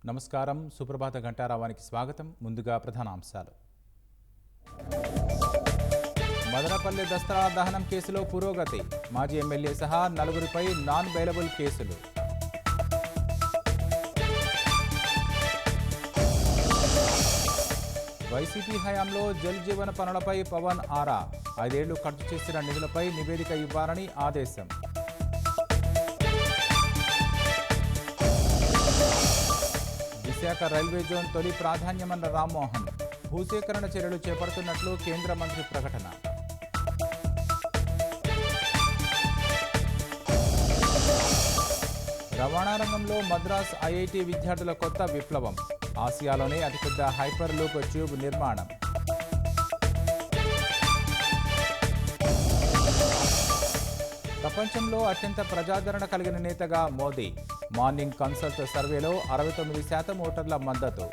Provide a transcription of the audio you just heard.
నమస్కారం. సుప్రభాత ఘంటారావానికి స్వాగతం. ముందుగా ప్రధానాంశాలు. మదనపల్లి దసరా దహనం కేసులో పురోగతి. మాజీ ఎమ్మెల్యే సహా నలుగురిపై నాన్ బెయిలబుల్ కేసులు. వైసీపీ హయాంలో జల్ జీవన పనులపై పవన్ ఆరా. 5 ఏళ్లు ఖర్చు చేసిన నిధులపై నివేదిక ఇవ్వాలని ఆదేశం. విశాఖ రైల్వే జోన్ తొలి ప్రాధాన్యమన్న రామ్మోహన్. భూసేకరణ చర్యలు చేపడుతున్నట్లు కేంద్ర మంత్రి ప్రకటన. రవాణా రంగంలో మద్రాస్ ఐఐటి విద్యార్థుల కొత్త విప్లవం. ఆసియాలోనే అతిపెద్ద హైపర్ లూప్ ట్యూబ్ నిర్మాణం. ప్రపంచంలో అత్యంత ప్రజాదరణ కలిగిన నేతగా మోదీ. మార్నింగ్ కన్సల్ట్ సర్వేలో 69% ఓటర్ల మద్దతు.